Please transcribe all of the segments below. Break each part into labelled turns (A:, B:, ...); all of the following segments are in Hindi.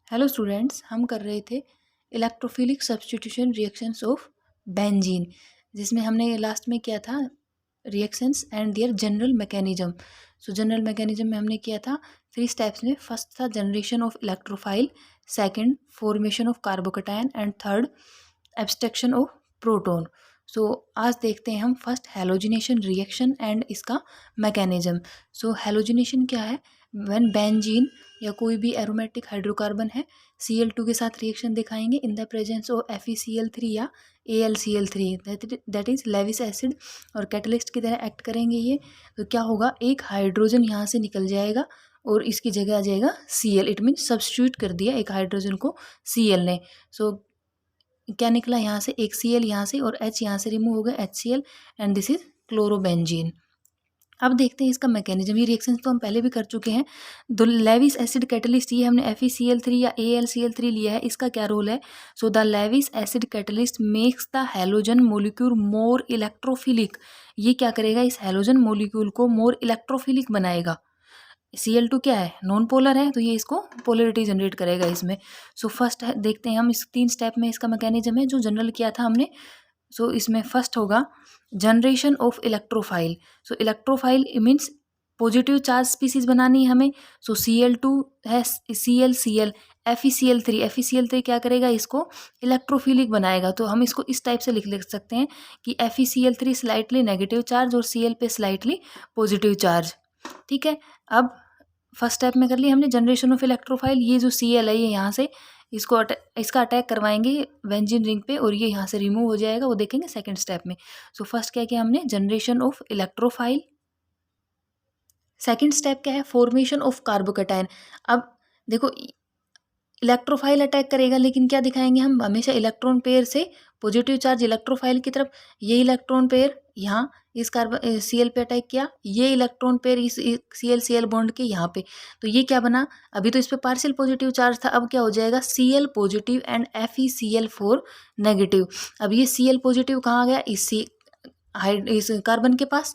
A: हेलो स्टूडेंट्स, हम कर रहे थे electrophilic substitution reactions of benzene, जिसमें हमने लास्ट में किया था reactions and their general mechanism. General mechanism में हमने किया था 3 स्टेप्स में। फर्स्ट था generation of electrophile, second formation of carbocation and third abstraction of proton. आज देखते हैं हम फर्स्ट हैलोजिनेशन रिएक्शन एंड इसका मैकेनिज्म। हैलोजिनेशन क्या है? व्हेन बेंजीन या कोई भी एरोमेटिक हाइड्रोकार्बन है Cl2 के साथ रिएक्शन दिखाएंगे in the presence of FeCl3 या AlCl3, that is Lewis acid, और कैटलिस्ट की तरह एक्ट करेंगे ये। तो क्या होगा, एक हाइड्रोजन यहाँ से निकल जाएगा और इसकी जगह आ जाएगा Cl। इट मीन सब्स्टिट्यूट कर दिया एक हाइड्रोजन को Cl ने। क्या निकला यहाँ से, एक Cl यहाँ से और H यहाँ से रिमूव हो गया, HCl, and this is chlorobenzene. अब देखते हैं इसका मैकेनिज्म। ये रिएक्शन तो हम पहले भी कर चुके हैं। द लेविस एसिड कैटलिस्ट, ये हमने FeCl3 या AlCl3 लिया है, इसका क्या रोल है? The Lewis acid catalyst makes the halogen molecule more electrophilic. ये क्या करेगा, इस हैलोजन मोलिक्यूल को मोर इलेक्ट्रोफिलिक बनाएगा। Cl2 क्या है, नॉन पोलर है, तो ये इसको पोलरिटी जनरेट करेगा इसमें। फर्स्ट देखते हैं हम, इस 3 स्टेप में इसका मैकेनिज्म है जो जनरल किया था हमने। इसमें फर्स्ट होगा generation of electrophile. Electrophile means positive charge species बनानी है हमें। Cl2 है, Cl FeCl3 क्या करेगा, इसको इलेक्ट्रोफिलिक बनाएगा। तो हम इसको इस टाइप से लिख सकते हैं कि FeCl3 स्लाइटली नेगेटिव चार्ज और Cl पे स्लाइटली पॉजिटिव चार्ज। ठीक है, अब फर्स्ट स्टेप में कर लिया हमने जनरेशन ऑफ इलेक्ट्रोफाइल। ये जो Cl है ये यहाँ से इसका अटैक करवाएंगे बेंजीन रिंग पे और ये यहाँ से रिमूव हो जाएगा, वो देखेंगे सेकंड स्टेप में। फर्स्ट क्या किया हमने, generation of electrophile. Second step क्या है, फॉर्मेशन ऑफ कार्बोकैटायन। अब देखो, इलेक्ट्रोफाइल अटैक करेगा, लेकिन क्या दिखाएंगे हम, हमेशा इलेक्ट्रॉन पेयर से पॉजिटिव चार्ज इलेक्ट्रोफाइल की तरफ। ये इलेक्ट्रॉन पेयर यहाँ इस कार्बन Cl पे अटैक किया, ये इलेक्ट्रॉन पेयर इस Cl बॉन्ड के यहाँ पे। तो ये क्या बना, अभी तो इस पे पार्शियल पॉजिटिव चार्ज था, अब क्या हो जाएगा, Cl positive and FeCl4 negative. अब ये Cl पॉजिटिव कहाँ गया, इस कार्बन के पास।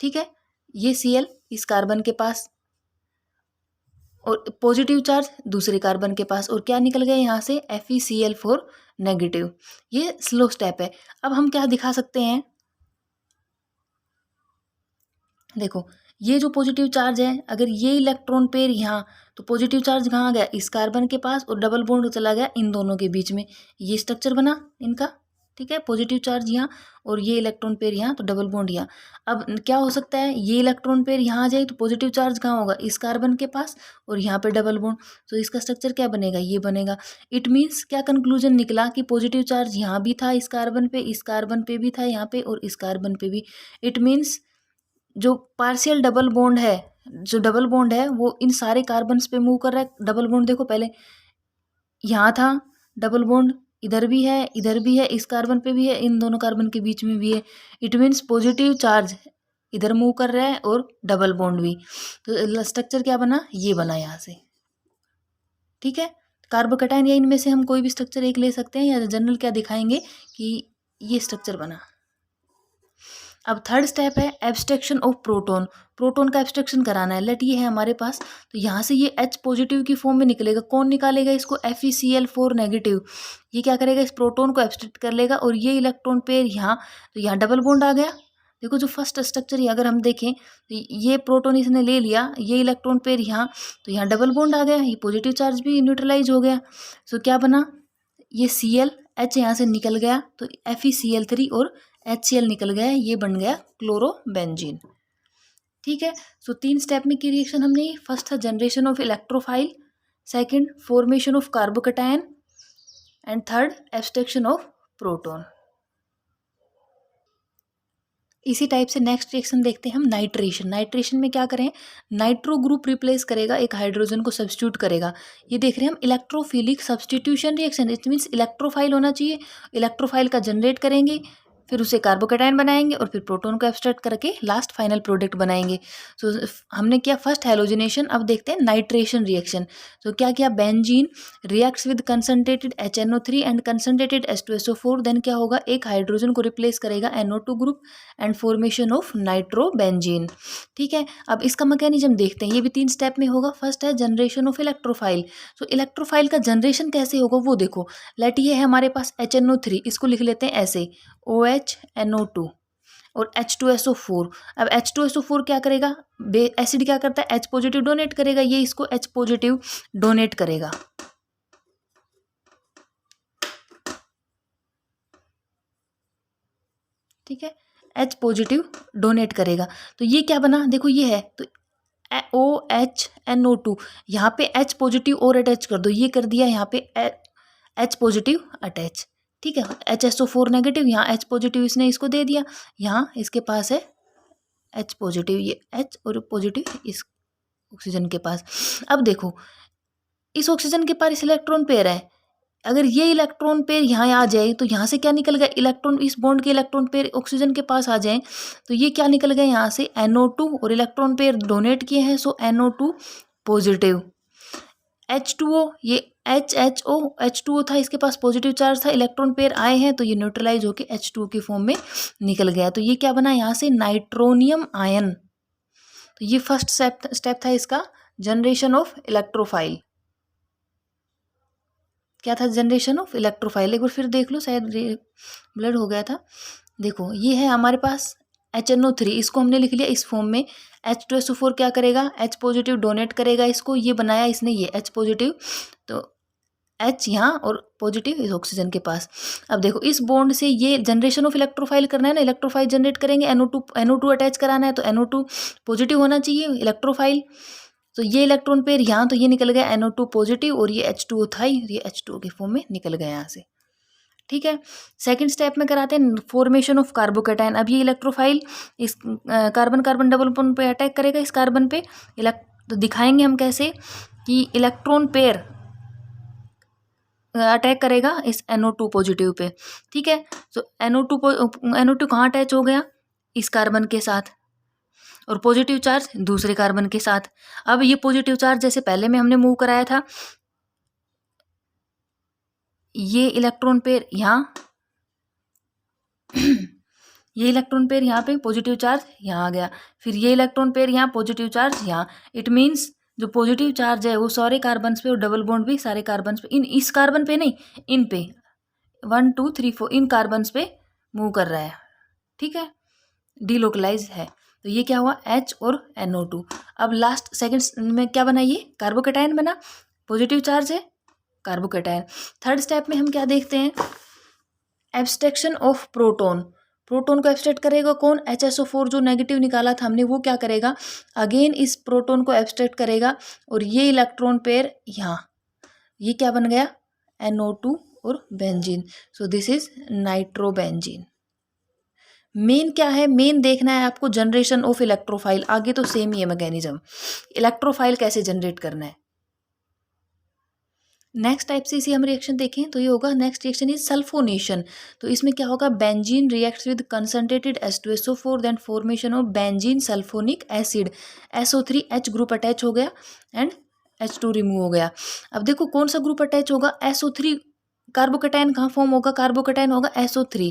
A: ठीक है, ये Cl इस कार्बन के पास और पॉजिटिव चार्ज दूसरे कार्बन के पास, और क्या निकल गया यहाँ से, FeCl4 नेगेटिव। ये स्लो स्टेप है। अब हम क्या दिखा सकते हैं, देखो ये जो पॉजिटिव चार्ज है, अगर ये इलेक्ट्रॉन पेयर यहाँ, तो पॉजिटिव चार्ज कहाँ गया, इस कार्बन के पास, और डबल बॉन्ड चला गया इन दोनों के बीच में। ये स्ट्रक्चर बना इनका। ठीक है, पॉजिटिव चार्ज यहाँ और ये इलेक्ट्रॉन पेयर यहाँ, तो डबल बॉन्ड यहाँ। अब क्या हो सकता है, ये इलेक्ट्रॉन पेयर यहाँ आ जाए तो पॉजिटिव चार्ज कहाँ होगा, इस कार्बन के पास, और यहाँ पे डबल बॉन्ड। तो इसका स्ट्रक्चर क्या बनेगा, ये बनेगा। इट मीन्स क्या कंक्लूजन निकला कि पॉजिटिव चार्ज यहाँ भी था इस कार्बन पे, इस कार्बन पे भी था यहाँ पे, और इस कार्बन पे भी। इट मीन्स जो पार्शियल डबल बॉन्ड है, जो डबल बॉन्ड है वो इन सारे कार्बन्स पे मूव कर रहा है। डबल बॉन्ड देखो, पहले यहाँ था डबल बॉन्ड, इधर भी है, इधर भी है, इस कार्बन पे भी है, इन दोनों कार्बन के बीच में भी है। इट मीन्स पॉजिटिव चार्ज इधर मूव कर रहा है और डबल बॉन्ड भी। तो स्ट्रक्चर क्या बना, ये बना यहाँ से। ठीक है, कार्बोकैटायन या इनमें से हम कोई भी स्ट्रक्चर एक ले सकते हैं, या जनरल क्या दिखाएंगे कि ये स्ट्रक्चर बना। अब थर्ड स्टेप है एब्स्ट्रैक्शन ऑफ प्रोटॉन। प्रोटॉन का एब्स्ट्रैक्शन कराना है। लेट ये है हमारे पास, तो यहाँ से ये H पॉजिटिव की फॉर्म में निकलेगा। कौन निकालेगा इसको, FeCl4 नेगेटिव। ये क्या करेगा, इस प्रोटॉन को एब्स्ट्रैक्ट कर लेगा, और ये इलेक्ट्रॉन पेयर यहाँ, तो यहाँ डबल बॉन्ड आ गया। देखो जो फर्स्ट स्ट्रक्चर है, अगर हम देखें तो ये प्रोटॉन इसने ले लिया, ये इलेक्ट्रॉन पेयर यहाँ, तो यहाँ डबल बॉन्ड आ गया, ये पॉजिटिव चार्ज भी न्यूट्रलाइज हो गया। क्या बना, ये Cl, H यहाँ से निकल गया, तो FeCl3 और HCl निकल गया, ये बन गया क्लोरोबेंजीन। ठीक है, 3 स्टेप में की रिएक्शन हमने। फर्स्ट था generation of electrophile, second formation of carbocation, and third abstraction of proton. इसी टाइप से नेक्स्ट रिएक्शन देखते हैं हम, नाइट्रेशन। नाइट्रेशन में क्या करें, नाइट्रो ग्रुप रिप्लेस करेगा, एक हाइड्रोजन को सब्स्टिट्यूट करेगा। ये देख रहे हैं हम, electrophilic substitution reaction. It means electrophile होना चाहिए, इलेक्ट्रोफाइल का जनरेट करेंगे, फिर उसे कार्बोकेटायन बनाएंगे और फिर प्रोटॉन को एब्स्ट्रैक्ट करके लास्ट फाइनल प्रोडक्ट बनाएंगे। सो हमने किया फर्स्ट हैलोजिनेशन। अब देखते हैं नाइट्रेशन रिएक्शन। तो क्या किया, benzene reacts with concentrated HNO3 and concentrated H2SO4, then क्या होगा, एक हाइड्रोजन को रिप्लेस करेगा NO2 group and formation of nitrobenzene. ठीक है, अब इसका मैकेनिज्म देखते हैं, ये भी 3 स्टेप में होगा। फर्स्ट है जनरेशन ऑफ इलेक्ट्रोफाइल। तो इलेक्ट्रोफाइल का जनरेशन कैसे होगा वो देखो। लेट ये है हमारे पास HNO3, इसको लिख लेते हैं ऐसे OHNO2 और H2SO4। अब H2SO4 क्या करेगा, एसिड क्या करता है, H पॉजिटिव डोनेट करेगा, ये इसको H पॉजिटिव डोनेट करेगा। ठीक है, H पॉजिटिव डोनेट करेगा। तो ये क्या बना, देखो ये है, तो OHNO2, यहाँ पे H पॉजिटिव और अटैच कर दो, ये कर दिया यहाँ पे H पॉजिटिव अटैच। ठीक है, HSO4 नेगेटिव, यहाँ H पॉजिटिव इसने इसको दे दिया, यहाँ इसके पास है H पॉजिटिव, ये H और पॉजिटिव इस ऑक्सीजन के पास। अब देखो इस ऑक्सीजन के पास इलेक्ट्रॉन पेयर है, अगर ये इलेक्ट्रॉन पेयर यहाँ आ जाए तो यहाँ से क्या निकल गया, इलेक्ट्रॉन, इस बॉन्ड के इलेक्ट्रॉन पेयर ऑक्सीजन के पास आ जाए तो ये क्या निकल गया यहाँ से NO2, और इलेक्ट्रॉन पेयर डोनेट किए हैं, सो NO2 पॉजिटिव। H2O, ये H2O था, इसके पास पॉजिटिव चार्ज था, इलेक्ट्रॉन पेयर आए हैं तो ये न्यूट्रलाइज होकर H2O की फॉर्म में निकल गया। तो ये क्या बना यहाँ से, नाइट्रोनियम आयन। तो ये फर्स्ट स्टेप था इसका, जनरेशन ऑफ इलेक्ट्रोफाइल। क्या था, जनरेशन ऑफ इलेक्ट्रोफाइल। एक बार फिर देख लो, शायद ब्लड हो गया था। देखो ये है हमारे पास HNO3, इसको हमने लिख लिया इस फॉर्म में। H2SO4 क्या करेगा, H पॉजिटिव डोनेट करेगा इसको, ये बनाया इसने, ये H पॉजिटिव, तो H यहाँ और पॉजिटिव इस ऑक्सीजन के पास। अब देखो इस बॉन्ड से ये जनरेशन ऑफ इलेक्ट्रोफाइल करना है ना, इलेक्ट्रोफाइल जनरेट करेंगे, NO2 अटैच कराना है, तो NO2 पॉजिटिव होना चाहिए इलेक्ट्रोफाइल। तो ये इलेक्ट्रॉन पेयर यहाँ, तो ये निकल गया NO2 पॉजिटिव, और ये H2O था, ये H2O के फॉर्म में निकल गया यहाँ से। ठीक है, सेकंड स्टेप में कराते हैं फॉर्मेशन ऑफ कार्बोकेटायन। अब ये इलेक्ट्रोफाइल इस कार्बन कार्बन डबल बॉन्ड पे अटैक करेगा, इस कार्बन पे। तो दिखाएंगे हम कैसे कि इलेक्ट्रॉन पेयर अटैक करेगा इस NO2 पॉजिटिव पे। ठीक है, तो NO2 कहाँ अटैच हो गया, इस कार्बन के साथ, और पॉजिटिव चार्ज दूसरे कार्बन के साथ। अब ये पॉजिटिव चार्ज जैसे पहले में हमने मूव कराया था, ये इलेक्ट्रॉन पेयर यहाँ ये इलेक्ट्रॉन पेयर यहाँ पे पॉजिटिव चार्ज यहाँ आ गया, फिर ये इलेक्ट्रॉन पेयर यहाँ पॉजिटिव चार्ज यहाँ। इट मीन्स जो पॉजिटिव चार्ज है वो सारे कार्बन पे, और डबल बॉन्ड भी सारे कार्बन पे, इस कार्बन पे नहीं, इन पे 1 2 3 4 इन कार्बन पे मूव कर रहा है। ठीक है, डीलोकलाइज है। तो ये क्या हुआ, H और NO2। अब लास्ट सेकंड में क्या बना, ये कार्बोकेटायन बना, पॉजिटिव चार्ज है कार्बोकेटायन। थर्ड स्टेप में हम क्या देखते हैं, एब्स्ट्रैक्शन ऑफ प्रोटॉन। प्रोटॉन को एब्स्ट्रैक्ट करेगा कौन, HSO4 जो नेगेटिव निकाला था हमने, वो क्या करेगा, अगेन इस प्रोटॉन को एब्स्ट्रैक्ट करेगा, और ये इलेक्ट्रॉन पेयर यहाँ, ये क्या बन गया, NO2 और benzene. So this is nitrobenzene. Main क्या है, मेन देखना है आपको जनरेशन ऑफ इलेक्ट्रोफाइल। आगे तो सेम ही है मैकेनिज्म, इलेक्ट्रोफाइल कैसे जनरेट करना है। नेक्स्ट टाइप से इसी हम रिएक्शन देखें तो ये होगा, नेक्स्ट रिएक्शन इज सल्फोनेशन। तो इसमें क्या होगा, benzene reacts with concentrated H2SO4, then formation of benzene sulphonic acid, SO3 H group attach हो गया एंड H2 रिमूव हो गया। अब देखो कौन सा ग्रुप अटैच होगा, SO3, कार्बोकेटायन कहाँ फॉर्म होगा, कार्बोकेटायन होगा SO3,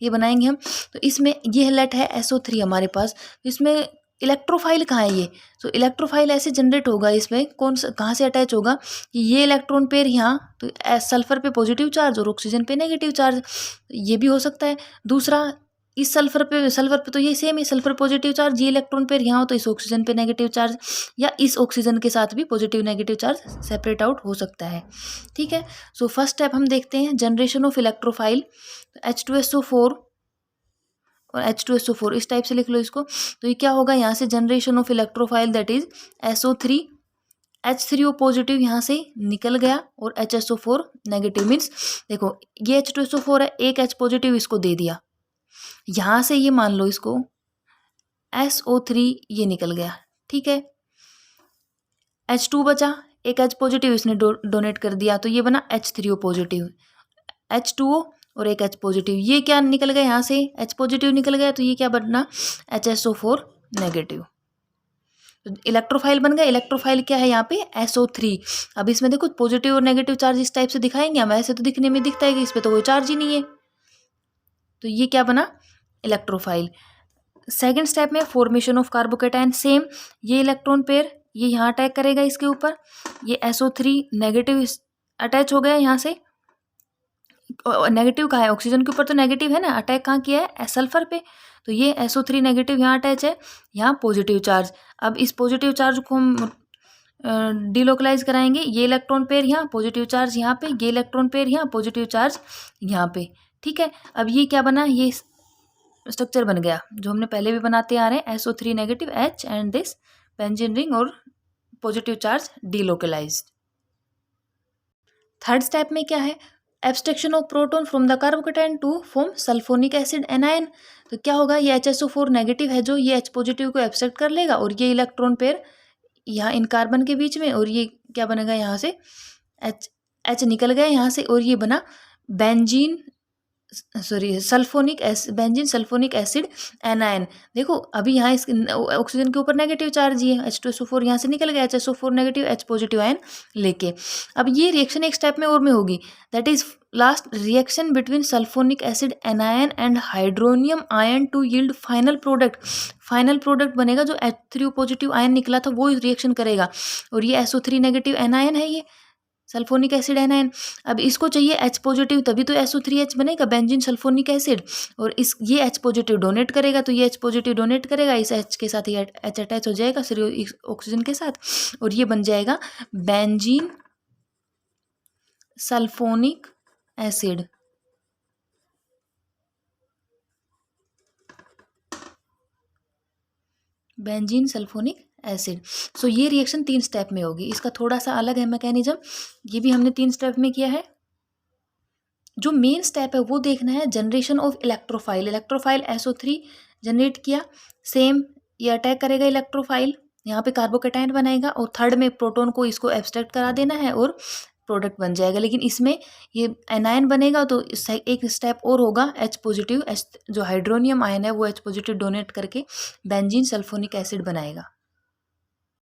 A: ये बनाएंगे हम। तो इसमें ये लेट है SO3 हमारे पास, इसमें इलेक्ट्रोफाइल कहाँ है ये, तो इलेक्ट्रोफाइल ऐसे जनरेट होगा, इसमें कौन सा कहाँ से अटैच होगा कि ये इलेक्ट्रॉन पेयर यहाँ, तो सल्फर पे पॉजिटिव चार्ज और ऑक्सीजन पे नेगेटिव चार्ज, ये भी हो सकता है। दूसरा इस सल्फर पे तो ये सेम है, सल्फर पॉजिटिव चार्ज, ये इलेक्ट्रॉन पेयर यहाँ हो तो इस ऑक्सीजन पे नेगेटिव चार्ज, या इस ऑक्सीजन के साथ भी positive negative charge separate out हो सकता है। ठीक है, सो फर्स्ट स्टेप हम देखते हैं जनरेशन ऑफ इलेक्ट्रोफाइल। H2SO4 और H2SO4 इस टाइप से लिख लो इसको। तो ये क्या होगा, यहाँ से generation of electrophile that is SO3, H3O positive यहाँ से निकल गया, और HSO4 नेगेटिव। मीन्स देखो ये H2SO4 है, एक H पॉजिटिव इसको दे दिया, यहाँ से ये मान लो इसको SO3 ये निकल गया। ठीक है, H2 बचा, एक H पॉजिटिव इसने डोनेट कर दिया, तो ये बना H3O पॉजिटिव, H2O और एक H पॉजिटिव। ये क्या निकल गया यहाँ से, H पॉजिटिव निकल गया, तो ये क्या बनना, HSO4 नेगेटिव। तो इलेक्ट्रोफाइल बन गया। इलेक्ट्रोफाइल क्या है यहाँ पे, SO3। अब इसमें देखो पॉजिटिव और नेगेटिव चार्ज इस टाइप से दिखाएंगे हम, ऐसे तो दिखने में दिखता है कि इस पर तो कोई चार्ज ही नहीं है, तो ये क्या बना, इलेक्ट्रोफाइल। सेकेंड स्टेप में फॉर्मेशन ऑफ कार्बोकेटायन, सेम, ये इलेक्ट्रॉन पेयर ये यहाँ अटैक करेगा इसके ऊपर, ये SO3 नेगेटिव अटैच हो गया यहाँ से, नेगेटिव कहाँ है, ऑक्सीजन के ऊपर तो नेगेटिव है ना, अटैक कहाँ किया है, सल्फर पे, तो ये SO3 नेगेटिव यहाँ अटैच है, यहाँ पॉजिटिव चार्ज। अब इस पॉजिटिव चार्ज को हम डिलोकलाइज कराएंगे, ये इलेक्ट्रॉन पेयर यहाँ, पॉजिटिव चार्ज यहाँ पे, ये इलेक्ट्रॉन पेयर यहाँ, पॉजिटिव चार्ज यहाँ पे, ठीक है। अब ये क्या बना, ये स्ट्रक्चर बन गया जो हमने पहले भी बनाते आ रहे हैं, SO3 negative H and this benzene ring और positive charge delocalized. Third step में क्या है, abstraction of proton from the carbocation to form sulfonic acid anion. तो क्या होगा, ये HSO4 नेगेटिव है जो ये H पॉजिटिव को एब्स्ट्रैक्ट कर लेगा, और ये इलेक्ट्रॉन पेयर यहाँ इन कार्बन के बीच में, और ये क्या बनेगा यहाँ से, H निकल गया यहाँ से, और ये बना benzene benzene sulphonic acid anion. देखो अभी यहाँ इस ऑक्सीजन के ऊपर नेगेटिव चार्ज ही है, H2SO4 यहाँ से निकल गया, HSO4 negative H positive ion लेके। अब ये रिएक्शन एक स्टेप में और में होगी, that is last reaction between sulfonic acid anion and hydronium ion to yield final product. Final product बनेगा जो H3O पॉजिटिव आयन निकला था वो रिएक्शन करेगा, और ये SO3 नेगेटिव एनायन है, ये सल्फोनिक एसिड एनायन। अब इसको चाहिए H पॉजिटिव, तभी तो SO3H बनेगा, बेंजीन सल्फोनिक एसिड, और इस ये H पॉजिटिव डोनेट करेगा, तो ये H पॉजिटिव डोनेट करेगा, इस H के साथ ये H अटैच हो जाएगा सिर्फ ऑक्सीजन के साथ, और ये बन जाएगा benzene sulphonic acid. Benzene sulphonic acid. So ये रिएक्शन 3 स्टेप में होगी, इसका थोड़ा सा अलग है मैकेनिज्म, ये भी हमने 3 स्टेप में किया है। जो मेन स्टेप है वो देखना है, generation of electrophile. Electrophile SO3 generate किया, सेम ये अटैक करेगा इलेक्ट्रोफाइल, यहाँ पे कार्बोकेटायन बनाएगा, और थर्ड में प्रोटॉन को इसको एब्स्ट्रैक्ट करा देना है और प्रोडक्ट बन जाएगा। लेकिन इसमें ये एनायन बनेगा तो एक स्टेप और होगा, H पॉजिटिव, जो हाइड्रोनियम आयन है वो H पॉजिटिव डोनेट करके बेंजीन सल्फोनिक एसिड बनाएगा।